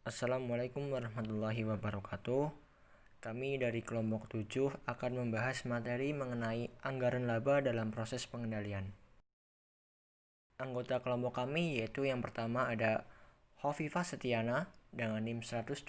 Assalamualaikum warahmatullahi wabarakatuh. Kami dari kelompok 7 akan membahas materi mengenai anggaran laba dalam proses pengendalian. Anggota kelompok kami yaitu yang pertama ada Hovifah Setiana dengan NIM 122,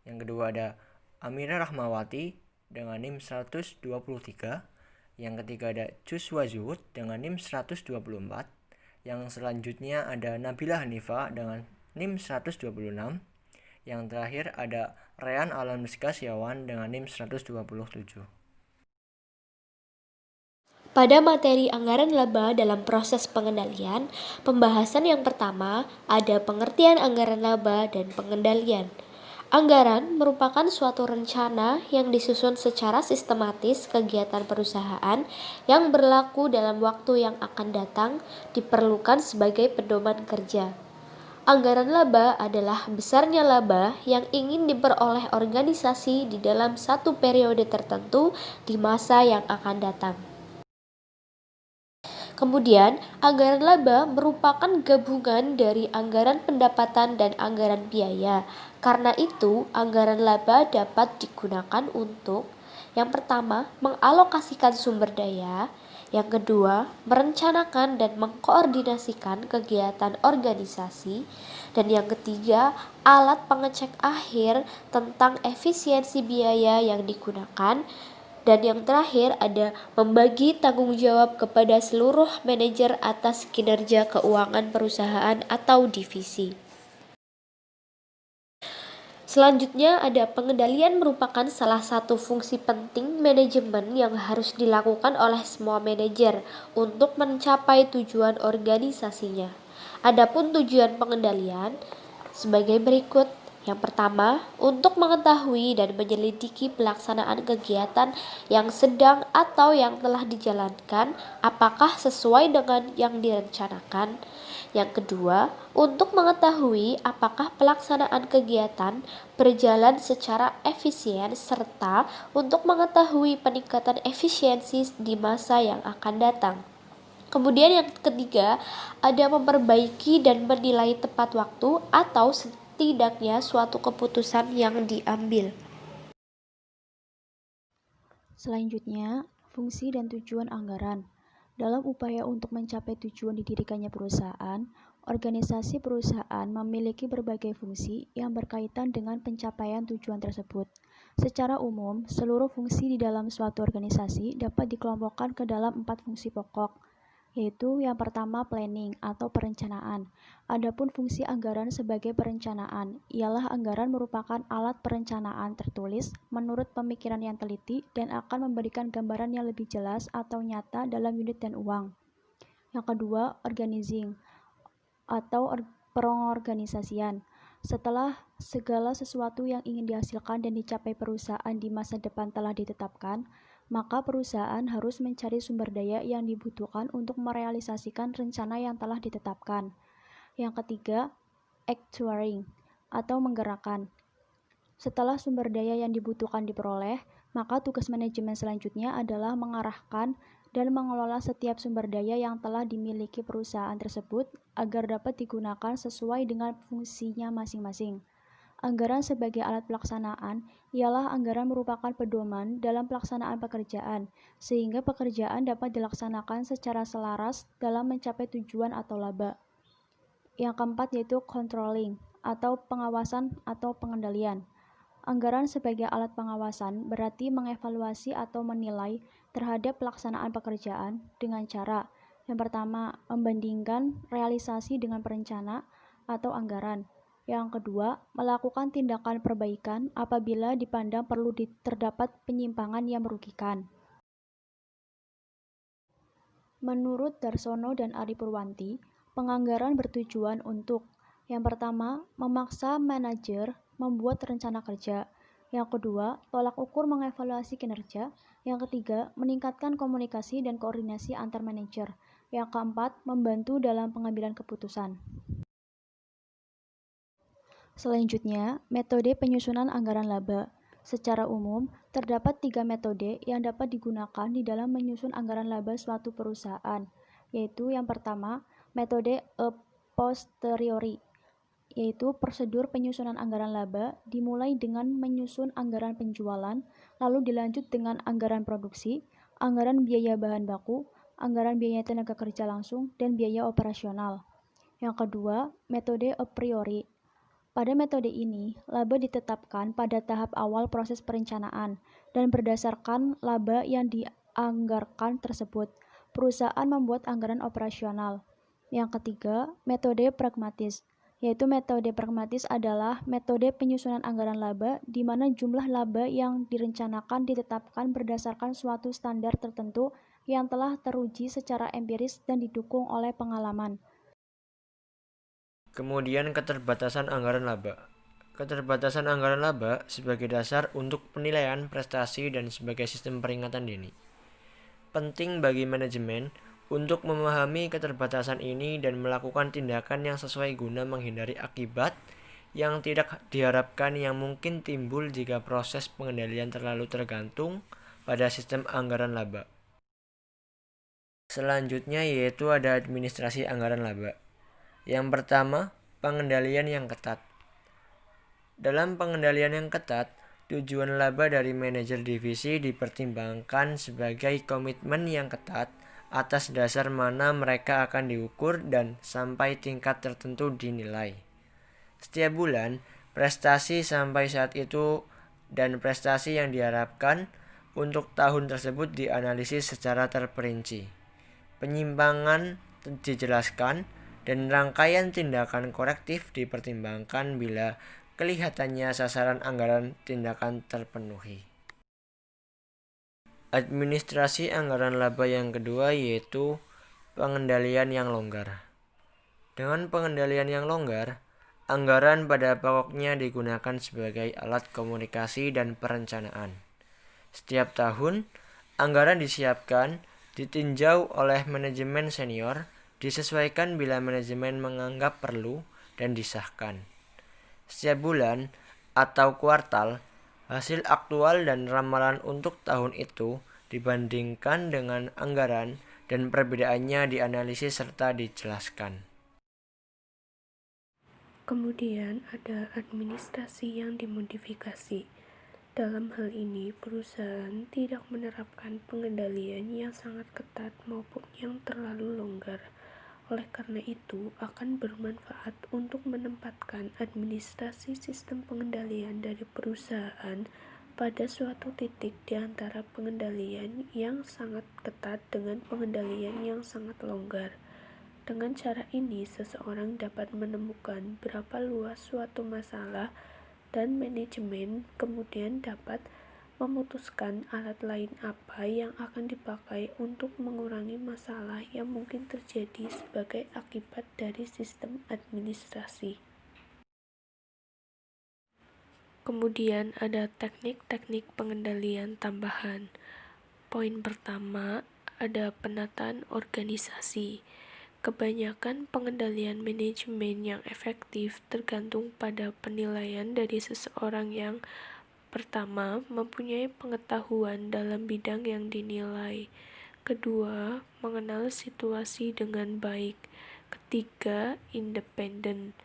yang kedua ada Amira Rahmawati dengan NIM 123, yang ketiga ada Juswa Zuhud dengan NIM 124, yang selanjutnya ada Nabila Hanifah dengan NIM 126, yang terakhir ada Rehan Alan Rizka Siawan dengan NIM 127. Pada materi anggaran laba dalam proses pengendalian, pembahasan yang pertama ada pengertian anggaran laba dan pengendalian. Anggaran merupakan suatu rencana yang disusun secara sistematis kegiatan perusahaan yang berlaku dalam waktu yang akan datang diperlukan sebagai pedoman kerja. Anggaran laba adalah besarnya laba yang ingin diperoleh organisasi di dalam satu periode tertentu di masa yang akan datang. Kemudian, anggaran laba merupakan gabungan dari anggaran pendapatan dan anggaran biaya. Karena itu, anggaran laba dapat digunakan untuk yang pertama, mengalokasikan sumber daya, yang kedua, merencanakan dan mengkoordinasikan kegiatan organisasi, dan yang ketiga, alat pengecek akhir tentang efisiensi biaya yang digunakan. Dan yang terakhir ada membagi tanggung jawab kepada seluruh manajer atas kinerja keuangan perusahaan atau divisi. Selanjutnya ada pengendalian merupakan salah satu fungsi penting manajemen yang harus dilakukan oleh semua manajer untuk mencapai tujuan organisasinya. Adapun tujuan pengendalian sebagai berikut. Yang pertama, untuk mengetahui dan menyelidiki pelaksanaan kegiatan yang sedang atau yang telah dijalankan, apakah sesuai dengan yang direncanakan. Yang kedua, untuk mengetahui apakah pelaksanaan kegiatan berjalan secara efisien serta untuk mengetahui peningkatan efisiensi di masa yang akan datang. Kemudian yang ketiga, ada memperbaiki dan menilai tepat waktu atau setidaknya suatu keputusan yang diambil. Selanjutnya, fungsi dan tujuan anggaran. Dalam upaya untuk mencapai tujuan didirikannya perusahaan, organisasi perusahaan memiliki berbagai fungsi yang berkaitan dengan pencapaian tujuan tersebut. Secara umum, seluruh fungsi di dalam suatu organisasi dapat dikelompokkan ke dalam 4 fungsi pokok, yaitu yang pertama planning atau perencanaan. Adapun fungsi anggaran sebagai perencanaan, ialah anggaran merupakan alat perencanaan tertulis menurut pemikiran yang teliti dan akan memberikan gambaran yang lebih jelas atau nyata dalam unit dan uang. Yang kedua, organizing atau pengorganisasian. Setelah segala sesuatu yang ingin dihasilkan dan dicapai perusahaan di masa depan telah ditetapkan, maka perusahaan harus mencari sumber daya yang dibutuhkan untuk merealisasikan rencana yang telah ditetapkan. Yang ketiga, actuating atau menggerakkan. Setelah sumber daya yang dibutuhkan diperoleh, maka tugas manajemen selanjutnya adalah mengarahkan dan mengelola setiap sumber daya yang telah dimiliki perusahaan tersebut agar dapat digunakan sesuai dengan fungsinya masing-masing. Anggaran sebagai alat pelaksanaan ialah anggaran merupakan pedoman dalam pelaksanaan pekerjaan, sehingga pekerjaan dapat dilaksanakan secara selaras dalam mencapai tujuan atau laba. Yang keempat yaitu controlling atau pengawasan atau pengendalian. Anggaran sebagai alat pengawasan berarti mengevaluasi atau menilai terhadap pelaksanaan pekerjaan dengan cara yang pertama, membandingkan realisasi dengan perencana atau anggaran. Yang kedua, melakukan tindakan perbaikan apabila dipandang perlu terdapat penyimpangan yang merugikan. Menurut Darsono dan Ari Purwanti, penganggaran bertujuan untuk yang pertama, memaksa manajer membuat rencana kerja. Yang kedua, tolak ukur mengevaluasi kinerja. Yang ketiga, meningkatkan komunikasi dan koordinasi antar manajer. Yang keempat, membantu dalam pengambilan keputusan. Selanjutnya, metode penyusunan anggaran laba. Secara umum, terdapat 3 metode yang dapat digunakan di dalam menyusun anggaran laba suatu perusahaan, yaitu yang pertama, metode a posteriori yaitu prosedur penyusunan anggaran laba dimulai dengan menyusun anggaran penjualan, lalu dilanjut dengan anggaran produksi, anggaran biaya bahan baku, anggaran biaya tenaga kerja langsung, dan biaya operasional. Yang kedua, metode a priori. Pada metode ini, laba ditetapkan pada tahap awal proses perencanaan dan berdasarkan laba yang dianggarkan tersebut, perusahaan membuat anggaran operasional. Yang ketiga, metode pragmatis, yaitu metode pragmatis adalah metode penyusunan anggaran laba di mana jumlah laba yang direncanakan ditetapkan berdasarkan suatu standar tertentu yang telah teruji secara empiris dan didukung oleh pengalaman. Kemudian keterbatasan anggaran laba. Keterbatasan anggaran laba sebagai dasar untuk penilaian prestasi dan sebagai sistem peringatan dini. Penting bagi manajemen untuk memahami keterbatasan ini dan melakukan tindakan yang sesuai guna menghindari akibat yang tidak diharapkan yang mungkin timbul jika proses pengendalian terlalu tergantung pada sistem anggaran laba. Selanjutnya yaitu ada administrasi anggaran laba. Yang pertama, pengendalian yang ketat. Dalam pengendalian yang ketat, tujuan laba dari manajer divisi dipertimbangkan sebagai komitmen yang ketat atas dasar mana mereka akan diukur dan sampai tingkat tertentu dinilai. Setiap bulan, prestasi sampai saat itu dan prestasi yang diharapkan untuk tahun tersebut dianalisis secara terperinci. Penyimpangan dijelaskan dan rangkaian tindakan korektif dipertimbangkan bila kelihatannya sasaran anggaran tindakan terpenuhi. Administrasi anggaran laba yang kedua yaitu pengendalian yang longgar. Dengan pengendalian yang longgar, anggaran pada pokoknya digunakan sebagai alat komunikasi dan perencanaan. Setiap tahun, anggaran disiapkan, ditinjau oleh manajemen senior, disesuaikan bila manajemen menganggap perlu, dan disahkan. Setiap bulan atau kuartal, hasil aktual dan ramalan untuk tahun itu dibandingkan dengan anggaran dan perbedaannya dianalisis serta dijelaskan. Kemudian ada administrasi yang dimodifikasi. Dalam hal ini, perusahaan tidak menerapkan pengendalian yang sangat ketat maupun yang terlalu longgar. Oleh karena itu, akan bermanfaat untuk menempatkan administrasi sistem pengendalian dari perusahaan pada suatu titik di antara pengendalian yang sangat ketat dengan pengendalian yang sangat longgar. Dengan cara ini, seseorang dapat menemukan berapa luas suatu masalah dan manajemen kemudian dapat memutuskan alat lain apa yang akan dipakai untuk mengurangi masalah yang mungkin terjadi sebagai akibat dari sistem administrasi. Kemudian ada teknik-teknik pengendalian tambahan. Poin pertama ada penataan organisasi. Kebanyakan pengendalian manajemen yang efektif tergantung pada penilaian dari seseorang yang pertama, mempunyai pengetahuan dalam bidang yang dinilai. Kedua, mengenal situasi dengan baik. Ketiga, independen.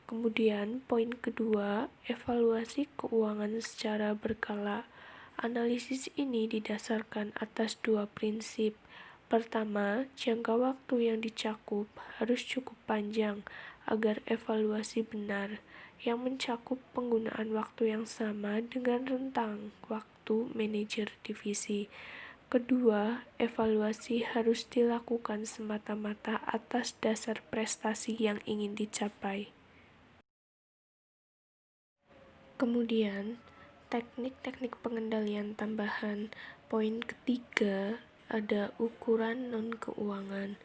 Kemudian, poin kedua, evaluasi keuangan secara berkala. Analisis ini didasarkan atas dua prinsip. Pertama, jangka waktu yang dicakup harus cukup panjang agar evaluasi benar, yang mencakup penggunaan waktu yang sama dengan rentang waktu manajer divisi. Kedua, evaluasi harus dilakukan semata-mata atas dasar prestasi yang ingin dicapai. Kemudian, teknik-teknik pengendalian tambahan. Poin ketiga, ada ukuran non-keuangan.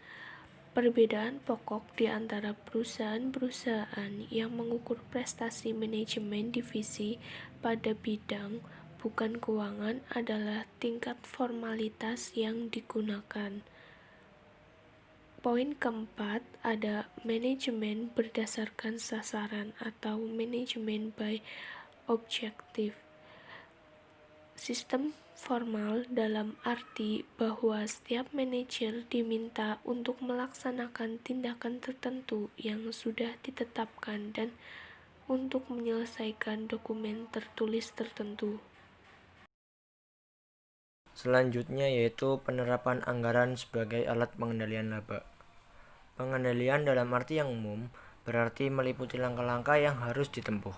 Perbedaan pokok di antara perusahaan-perusahaan yang mengukur prestasi manajemen divisi pada bidang bukan keuangan adalah tingkat formalitas yang digunakan. Poin keempat ada manajemen berdasarkan sasaran atau manajemen by objective. Sistem formal dalam arti bahwa setiap manajer diminta untuk melaksanakan tindakan tertentu yang sudah ditetapkan dan untuk menyelesaikan dokumen tertulis tertentu. Selanjutnya yaitu penerapan anggaran sebagai alat pengendalian laba. Pengendalian dalam arti yang umum berarti meliputi langkah-langkah yang harus ditempuh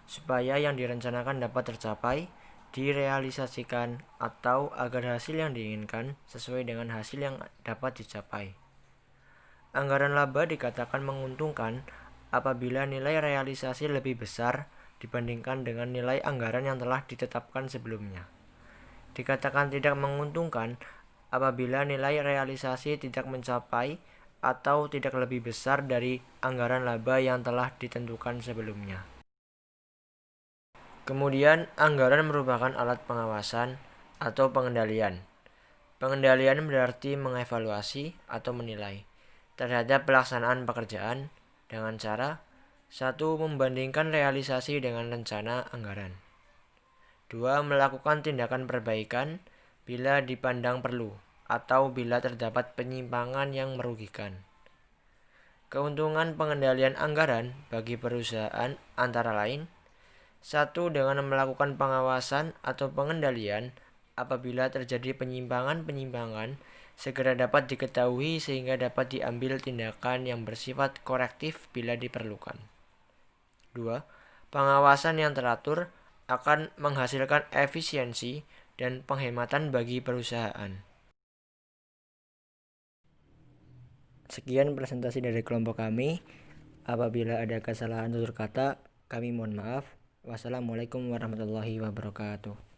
supaya yang direncanakan dapat tercapai, direalisasikan, atau agar hasil yang diinginkan sesuai dengan hasil yang dapat dicapai. Anggaran laba dikatakan menguntungkan apabila nilai realisasi lebih besar dibandingkan dengan nilai anggaran yang telah ditetapkan sebelumnya. Dikatakan tidak menguntungkan apabila nilai realisasi tidak mencapai atau tidak lebih besar dari anggaran laba yang telah ditentukan sebelumnya. Kemudian, anggaran merupakan alat pengawasan atau pengendalian. Pengendalian berarti mengevaluasi atau menilai terhadap pelaksanaan pekerjaan dengan cara 1. Membandingkan realisasi dengan rencana anggaran. 2. Melakukan tindakan perbaikan bila dipandang perlu atau bila terdapat penyimpangan yang merugikan. Keuntungan pengendalian anggaran bagi perusahaan antara lain: 1. Dengan melakukan pengawasan atau pengendalian, apabila terjadi penyimpangan-penyimpangan, segera dapat diketahui sehingga dapat diambil tindakan yang bersifat korektif bila diperlukan. 2. Pengawasan yang teratur akan menghasilkan efisiensi dan penghematan bagi perusahaan. Sekian presentasi dari kelompok kami. Apabila ada kesalahan tutur kata, kami mohon maaf. Wassalamualaikum warahmatullahi wabarakatuh.